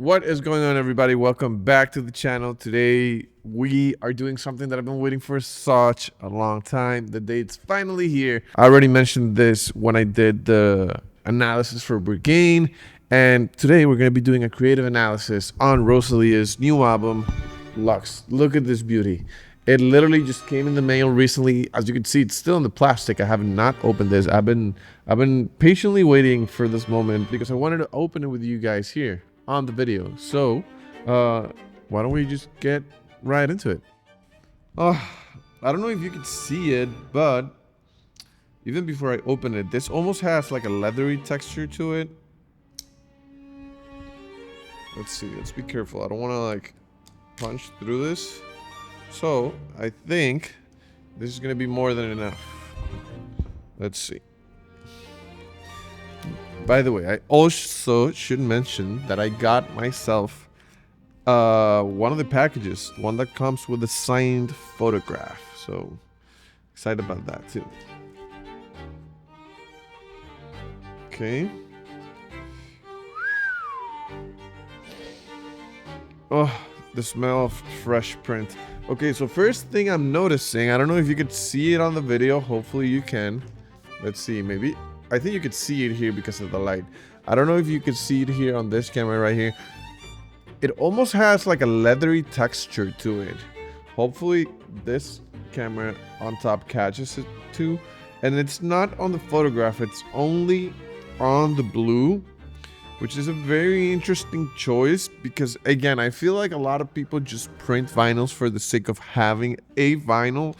What is going on, everybody? Welcome back to the channel. Today we are doing something that I've been waiting for such a long time. The date's finally here. I already mentioned this when I did the analysis for Regain, and today we're going to be doing a creative analysis on Rosalia's new album, Lux. Look at this beauty. It literally just came in the mail recently. As you can see, it's still in the plastic. I have not opened this. I've been patiently waiting for this moment because I wanted to open it with you guys here on the video. So why don't we just get right into it? I don't know if you can see it, but even before I open it, this almost has like a leathery texture to it. Let's see. Let's be careful. I don't want to like punch through this. So I think this is gonna be more than enough. Let's see. By the way, I also should mention that I got myself one of the packages, one that comes with a signed photograph. So excited about that too. Okay. Oh, the smell of fresh print. Okay, so first thing I'm noticing, I don't know if you could see it on the video. Hopefully you can. Let's see, maybe. I think you could see it here because of the light. I don't know if you could see it here on this camera right here. It almost has like a leathery texture to it. Hopefully this camera on top catches it too. And it's not on the photograph, it's only on the blue, which is a very interesting choice because, again, I feel like a lot of people just print vinyls for the sake of having a vinyl.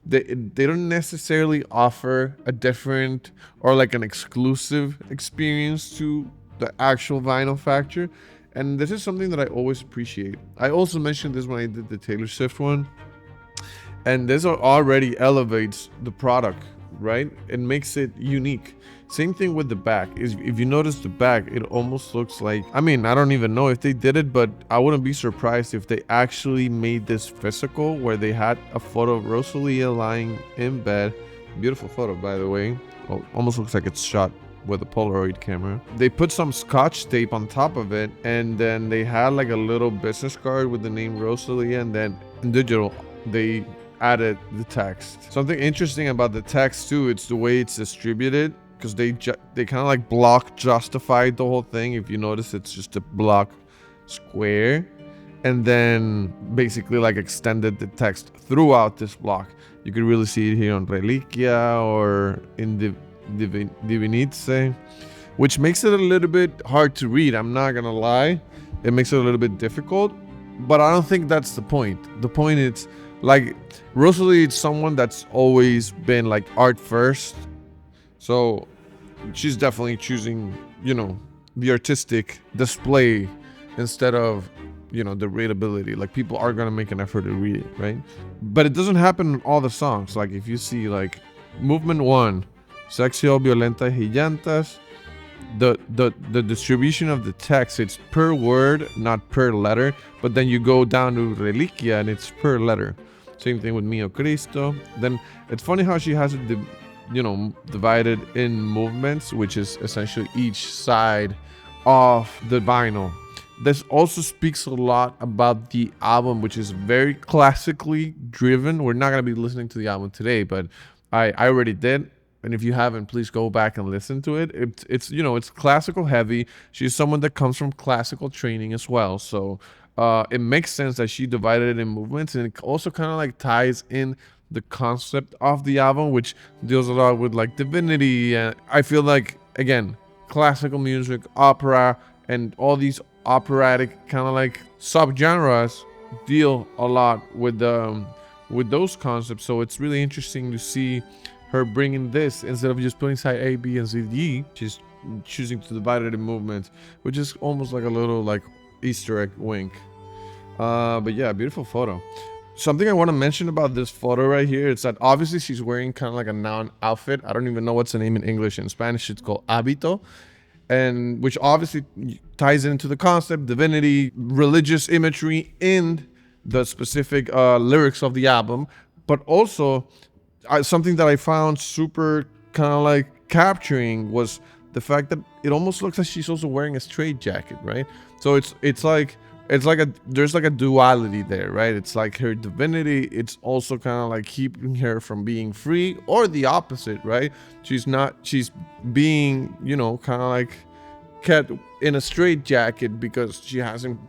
They don't necessarily offer a different or like an exclusive experience to the actual vinyl factor. And this is something that I always appreciate. I also mentioned this when I did the Taylor Swift one. And this already elevates the product, right? It makes it unique. Same thing with the back. If you notice the back, it almost looks like, I mean, I don't even know if they did it, but I wouldn't be surprised if they actually made this physical where they had a photo of Rosalia lying in bed. Beautiful photo, by the way. Well, almost looks like it's shot with a Polaroid camera. They put some scotch tape on top of it, and then they had like a little business card with the name Rosalia, and then in digital, they added the text. Something interesting about the text too, it's the way it's distributed. Because they kind of like block justified the whole thing. If you notice, it's just a block square, and then basically like extended the text throughout this block. You could really see it here on Reliquia or in the Divinice, which makes it a little bit hard to read. I'm not gonna lie, it makes it a little bit difficult, but I don't think that's the point. The point is like Rosalie is someone that's always been like art first. So she's definitely choosing, you know, the artistic display instead of, you know, the readability. Like people are going to make an effort to read it, right? But it doesn't happen in all the songs. Like if you see like movement 1, Sexy, Violenta y Llantas, the distribution of the text, it's per word, not per letter. But then you go down to Reliquia and it's per letter. Same thing with Mio Cristo. Then it's funny how she has it divided in movements, which is essentially each side of the vinyl. This also speaks a lot about the album, which is very classically driven. We're not going to be listening to the album today, but I already did. And if you haven't, please go back and listen to it. It's it's classical heavy. She's someone that comes from classical training as well. So it makes sense that she divided it in movements, and it also kind of like ties in the concept of the album, which deals a lot with like divinity. And I feel like, again, classical music, opera, and all these operatic kind of like subgenres deal a lot with those concepts. So it's really interesting to see her bringing this instead of just putting side A, B, and C, D. She's choosing to divide it in movements, which is almost like a little like Easter egg wink. But yeah, beautiful photo. Something I want to mention about this photo right here is that obviously she's wearing kind of like a noun outfit. I don't even know what's the name in English. In Spanish, it's called hábito, and which obviously ties into the concept, divinity, religious imagery in the specific lyrics of the album. But also, something that I found super kind of like capturing was the fact that it almost looks like she's also wearing a straight jacket, right? So it's like there's like a duality there, right? It's like her divinity, it's also kind of like keeping her from being free, or the opposite, right? She's being, you know, kind of like kept in a straitjacket because she hasn't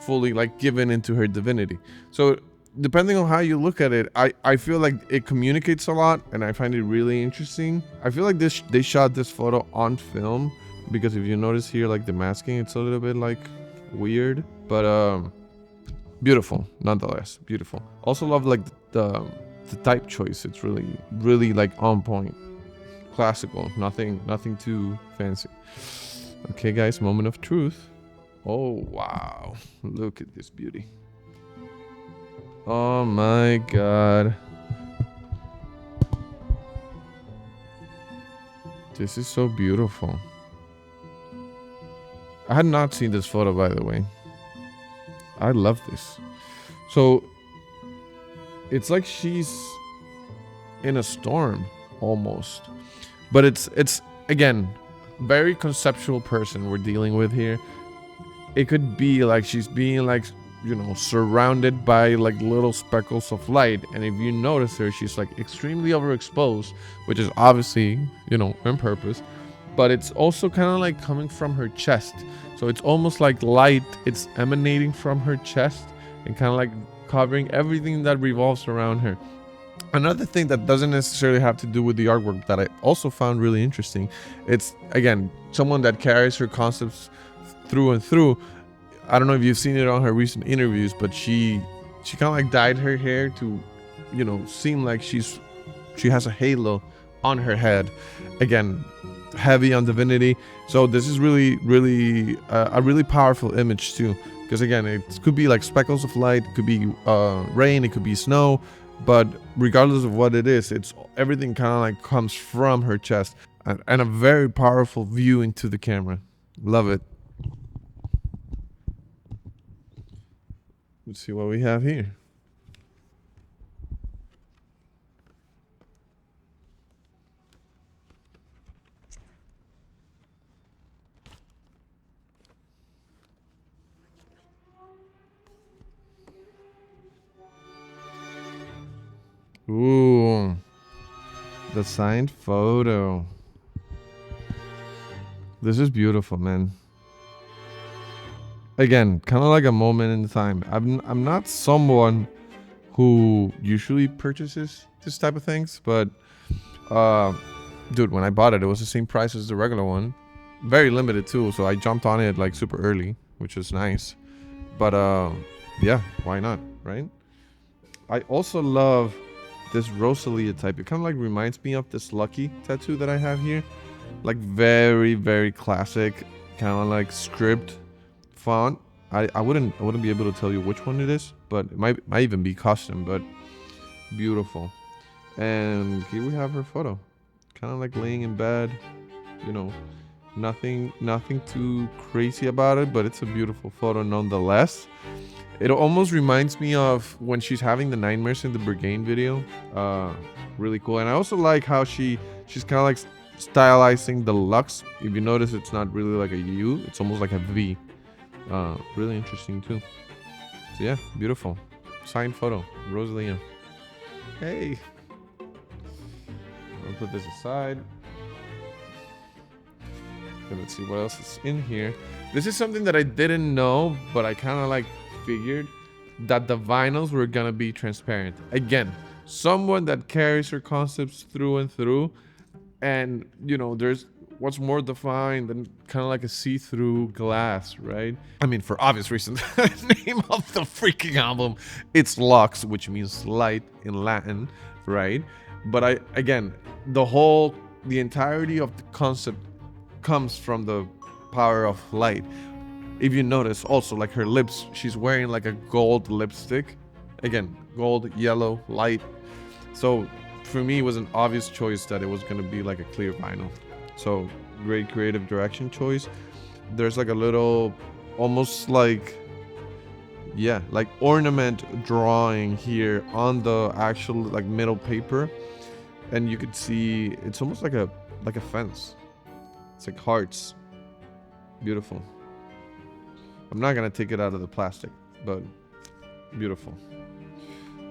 fully like given into her divinity. So depending on how you look at it, I feel like it communicates a lot, and I find it really interesting. I feel like they shot this photo on film, because if you notice here, like the masking, it's a little bit like weird, but beautiful nonetheless. Beautiful. Also love like the type choice. It's really like on point, classical, nothing too fancy. Okay guys, moment of truth. Oh wow, look at this beauty. Oh my god, this is so beautiful. I had not seen this photo, by the way. I love this. So it's like she's in a storm almost, but it's again very conceptual person we're dealing with here. It could be like she's being like, you know, surrounded by like little speckles of light, and if you notice her, she's like extremely overexposed, which is obviously, you know, on purpose, but it's also kind of like coming from her chest. So it's almost like light, it's emanating from her chest and kind of like covering everything that revolves around her. Another thing that doesn't necessarily have to do with the artwork that I also found really interesting, it's again someone that carries her concepts through and through. I don't know if you've seen it on her recent interviews, but she kind of like dyed her hair to, you know, seem like she has a halo on her head. Again, heavy on divinity. So this is really a really powerful image too, because again, it could be like speckles of light, it could be rain, it could be snow, but regardless of what it is, it's everything kind of like comes from her chest, and a very powerful view into the camera. Love it. Let's see what we have here. Ooh, the signed photo. This is beautiful, man. Again, kind of like a moment in time. I'm not someone who usually purchases this type of things, but dude, when I bought it, it was the same price as the regular one. Very limited too, so I jumped on it like super early, which is nice. But yeah, why not, right? I also love this Rosalia type. It kind of like reminds me of this Lucky tattoo that I have here. Like very classic, kind of like script font. I wouldn't be able to tell you which one it is, but it might even be custom, but beautiful. And here we have her photo, kind of like laying in bed, you know, nothing too crazy about it, but it's a beautiful photo nonetheless. It almost reminds me of when she's having the nightmares in the Brigade video. Really cool. And I also like how she's kind of like stylizing the Lux. If you notice, it's not really like a U, it's almost like a V. Really interesting too. So yeah, beautiful. Signed photo, Rosalia. Hey, I'll put this aside. Okay, let's see what else is in here. This is something that I didn't know, but I kind of like figured that the vinyls were gonna be transparent. Again, someone that carries her concepts through and through, and you know, there's what's more defined than kind of like a see-through glass, right? I mean, for obvious reasons. The name of the freaking album, it's Lux, which means light in Latin, right? But again, the entirety of the concept comes from the power of light. If you notice also, like her lips, she's wearing like a gold lipstick. Again, gold, yellow, light. So for me, it was an obvious choice that it was going to be like a clear vinyl. So great creative direction choice. There's like a little, almost like, yeah, like ornament drawing here on the actual like middle paper, and you could see it's almost like a fence. It's like hearts. Beautiful. I'm not gonna take it out of the plastic, but beautiful.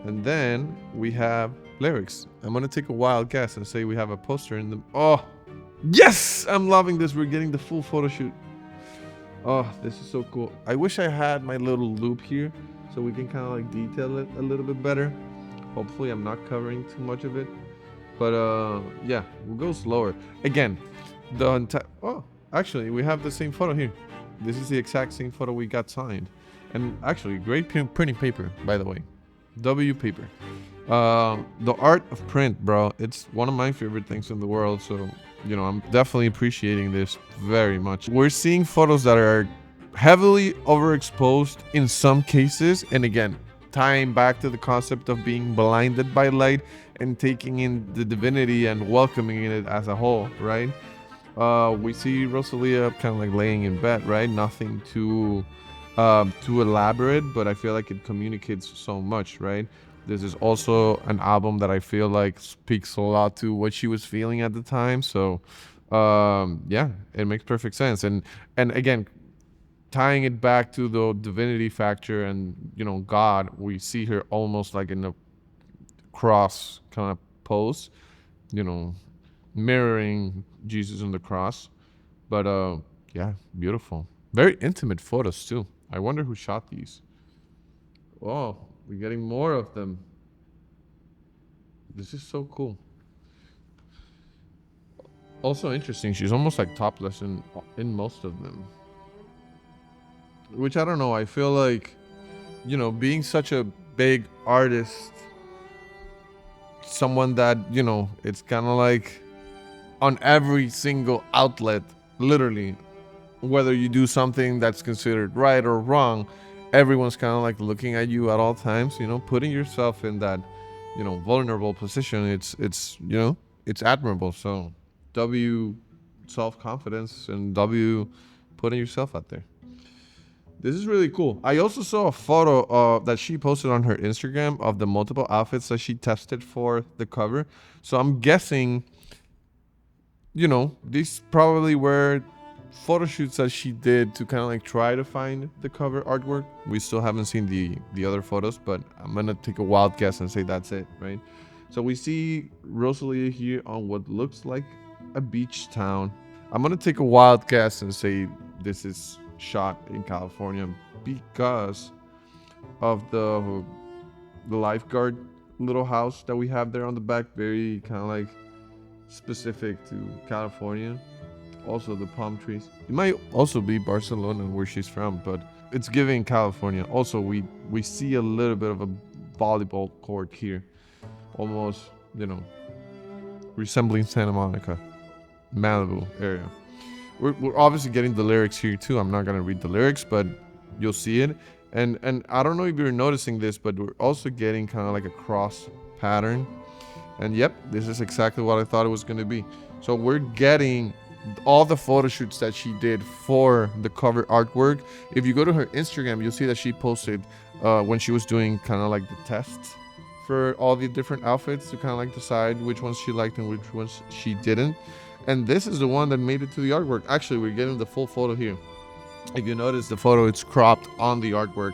And then we have lyrics. I'm gonna take a wild guess and say we have a poster in the. Oh, yes! I'm loving this. We're getting the full photo shoot. Oh, this is so cool. I wish I had my little loop here so we can kind of like detail it a little bit better. Hopefully I'm not covering too much of it. But yeah, we'll go slower. Again, the entire... Oh, actually, we have the same photo here. This is the exact same photo we got signed. And actually, great printing paper, by the way. W paper. The art of print, bro. It's one of my favorite things in the world. So, you know, I'm definitely appreciating this very much. We're seeing photos that are heavily overexposed in some cases. And again, tying back to the concept of being blinded by light and taking in the divinity and welcoming it as a whole, right? We see Rosalia kind of like laying in bed, right? Nothing too elaborate, but I feel like it communicates so much, right? This is also an album that I feel like speaks a lot to what she was feeling at the time. So, yeah, it makes perfect sense. And again, tying it back to the divinity factor and, you know, God, we see her almost like in a cross kind of pose, you know, mirroring Jesus on the cross. But yeah, beautiful. Very intimate photos too. I wonder who shot these. Oh, we're getting more of them. This is so cool. Also interesting, she's almost like topless in most of them. Which I don't know, I feel like, you know, being such a big artist, someone that, you know, it's kind of like on every single outlet, literally, whether you do something that's considered right or wrong, everyone's kind of like looking at you at all times, you know, putting yourself in that, you know, vulnerable position. It's you know, it's admirable. So W, self-confidence, and W, putting yourself out there. This is really cool. I also saw a photo that she posted on her Instagram of the multiple outfits that she tested for the cover. So I'm guessing, you know, these probably were photo shoots that she did to kind of like try to find the cover artwork. We still haven't seen the other photos, but I'm gonna take a wild guess and say that's it, right? So we see Rosalia here on what looks like a beach town. I'm gonna take a wild guess and say this is shot in California because of the lifeguard little house that we have there on the back. Very kind of like specific to California. Also the palm trees. It might also be Barcelona where she's from, but it's giving California. Also we see a little bit of a volleyball court here, almost, you know, resembling Santa Monica, Malibu area. We're obviously getting the lyrics here too. I'm not gonna read the lyrics, but you'll see it. And I don't know if you're noticing this, but we're also getting kind of like a cross pattern. And yep, this is exactly what I thought it was gonna be. So we're getting all the photo shoots that she did for the cover artwork. If you go to her Instagram, you'll see that she posted when she was doing kind of like the tests for all the different outfits to kind of like decide which ones she liked and which ones she didn't. And this is the one that made it to the artwork. Actually, we're getting the full photo here. If you notice the photo, it's cropped on the artwork.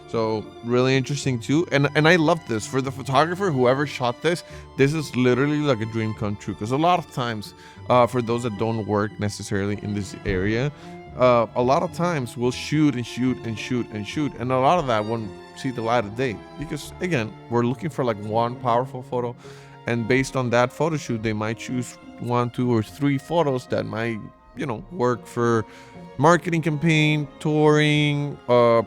So really interesting too. And I love this. For the photographer, whoever shot this is literally like a dream come true. Because a lot of times, for those that don't work necessarily in this area, a lot of times we'll shoot and shoot and shoot and shoot. And a lot of that won't see the light of day. Because again, we're looking for like one powerful photo. And based on that photo shoot, they might choose 1, 2, or 3 photos that might, you know, work for marketing campaign, touring,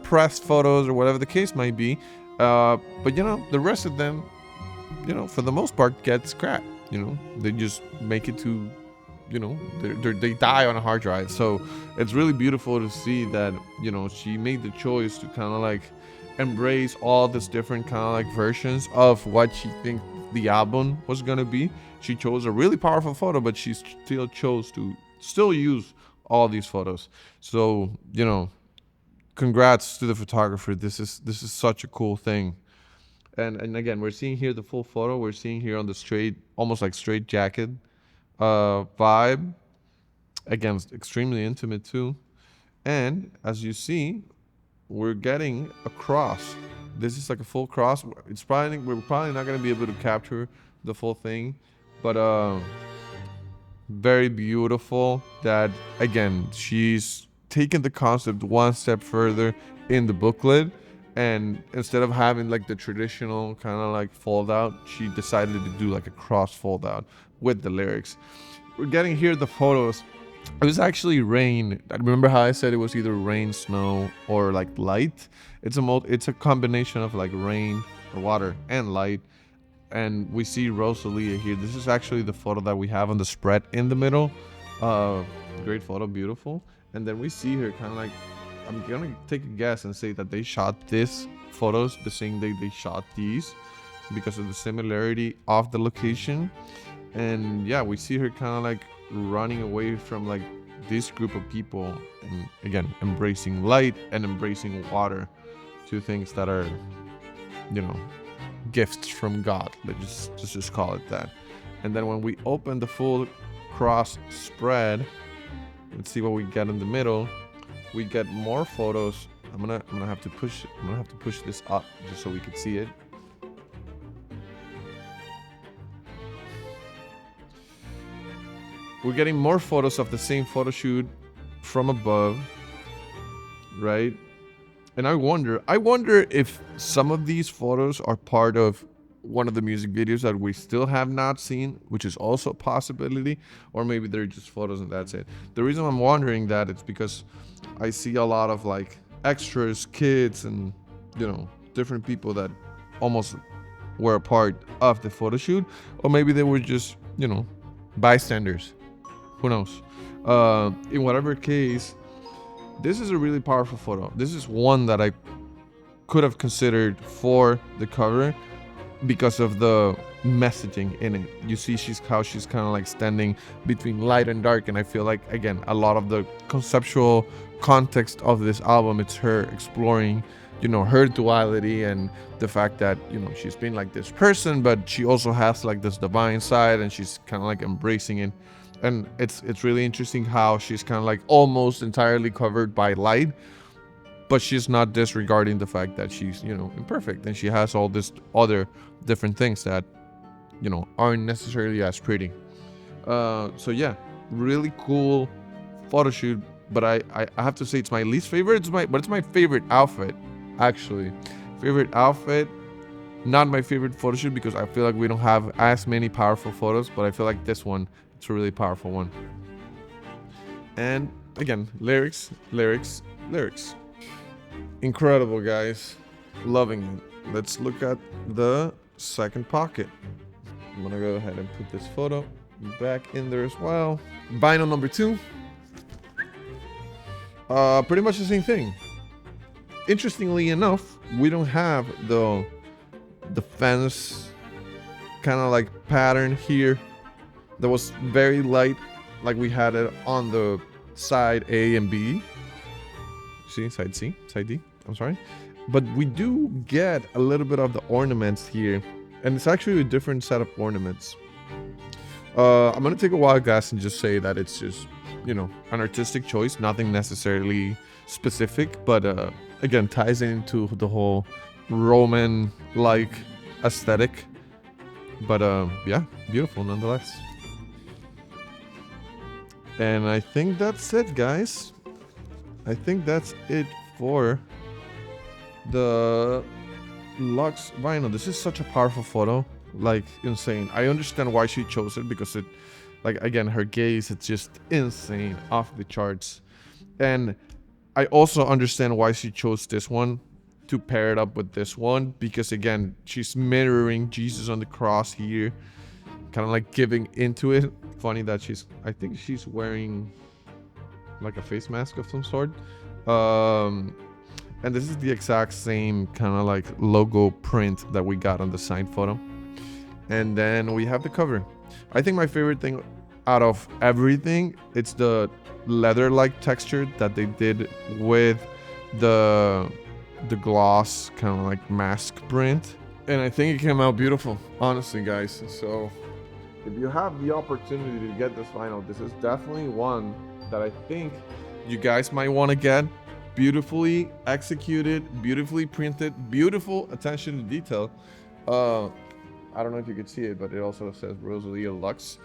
press photos, or whatever the case might be. But you know, the rest of them, you know, for the most part, get scrapped. You know, they just make it to, you know, they die on a hard drive. So it's really beautiful to see that, you know, she made the choice to kind of like embrace all this different kind of like versions of what she thinks the album was gonna be. She chose a really powerful photo, but she still chose to still use all these photos. So, you know, congrats to the photographer. This is such a cool thing. And again, we're seeing here the full photo. We're seeing here on the straight, almost like straight jacket vibe. Again, extremely intimate too. And as you see, we're getting a cross. This is like a full cross. We're probably not gonna be able to capture the full thing, but very beautiful. That again, she's taken the concept one step further in the booklet, and instead of having like the traditional kind of like fold out, she decided to do like a cross fold out with the lyrics. We're getting here the photos. It was actually rain. I remember how I said it was either rain, snow, or like light. It's a combination of like rain or water and light. And we see Rosalia here. This is actually the photo that we have on the spread in the middle. Great photo, beautiful. And then we see her kind of like, I'm gonna take a guess and say that they shot this photos the same day they shot these because of the similarity of the location. And yeah, we see her kind of like running away from like this group of people, and again embracing light and embracing water, two things that are, you know, gifts from God. Let's just call it that. And then when we open the full cross spread, let's see what we get in the middle. We get more photos. I'm gonna have to push this up just so we can see it. We're getting more photos of the same photo shoot from above, right? And I wonder if some of these photos are part of one of the music videos that we still have not seen, which is also a possibility, or maybe they're just photos and that's it. The reason I'm wondering that is because I see a lot of like extras, kids, and, you know, different people that almost were a part of the photo shoot, or maybe they were just, you know, bystanders. Who knows? In whatever case, this is a really powerful photo. This is one that I could have considered for the cover because of the messaging in it. You see how she's kind of like standing between light and dark, and I feel like, again, a lot of the conceptual context of this album, it's her exploring, you know, her duality and the fact that, you know, she's been like this person, but she also has like this divine side, and she's kind of like embracing it. And it's really interesting how she's kind of like almost entirely covered by light, but she's not disregarding the fact that she's, you know, imperfect, and she has all this other different things that, you know, aren't necessarily as pretty. So yeah, really cool photo shoot. But I have to say it's my least favorite. It's my favorite outfit, actually. Favorite outfit, not my favorite photo shoot because I feel like we don't have as many powerful photos. But I feel like this one, it's a really powerful one. And again, lyrics. Incredible, guys. Loving it. Let's look at the second pocket. I'm gonna go ahead and put this photo back in there as well. Vinyl number 2. Pretty much the same thing. Interestingly enough, we don't have the fence kind of like pattern here. That was very light, like we had it on the side A and B. See, side C, side D, I'm sorry. But we do get a little bit of the ornaments here, and it's actually a different set of ornaments. I'm gonna take a wild guess and just say that it's just, you know, an artistic choice, nothing necessarily specific, but again, ties into the whole Roman-like aesthetic. But yeah, beautiful nonetheless. And I think that's it, guys. I think that's it for the Lux vinyl. This is such a powerful photo, like insane. I understand why she chose it because it, like, again, her gaze, it's just insane, off the charts. And I also understand why she chose this one to pair it up with this one, because again, she's mirroring Jesus on the cross here, kind of like giving into it. Funny that I think she's wearing like a face mask of some sort. And this is the exact same kind of like logo print that we got on the signed photo. And then we have the cover. I think my favorite thing out of everything, it's the leather-like texture that they did with the gloss kind of like mask print. And I think it came out beautiful, honestly, guys. So if you have the opportunity to get this vinyl, this is definitely one that I think you guys might want to get. beautifully executed, beautifully printed, beautiful attention to detail. I don't know if you could see it, but it also says Rosalia LUX.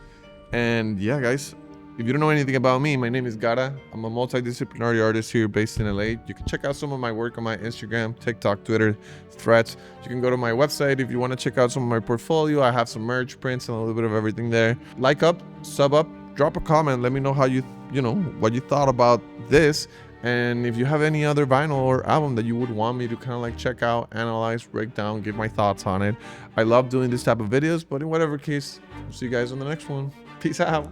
And yeah, guys, if you don't know anything about me, my name is Gara. I'm a multidisciplinary artist here based in LA. You can check out some of my work on my Instagram, TikTok, Twitter, Threads. You can go to my website if you want to check out some of my portfolio. I have some merch prints and a little bit of everything there. Like up, sub up, drop a comment. Let me know how you know, what you thought about this. And if you have any other vinyl or album that you would want me to kind of like check out, analyze, break down, give my thoughts on it. I love doing this type of videos, but in whatever case, I'll see you guys on the next one. Peace out.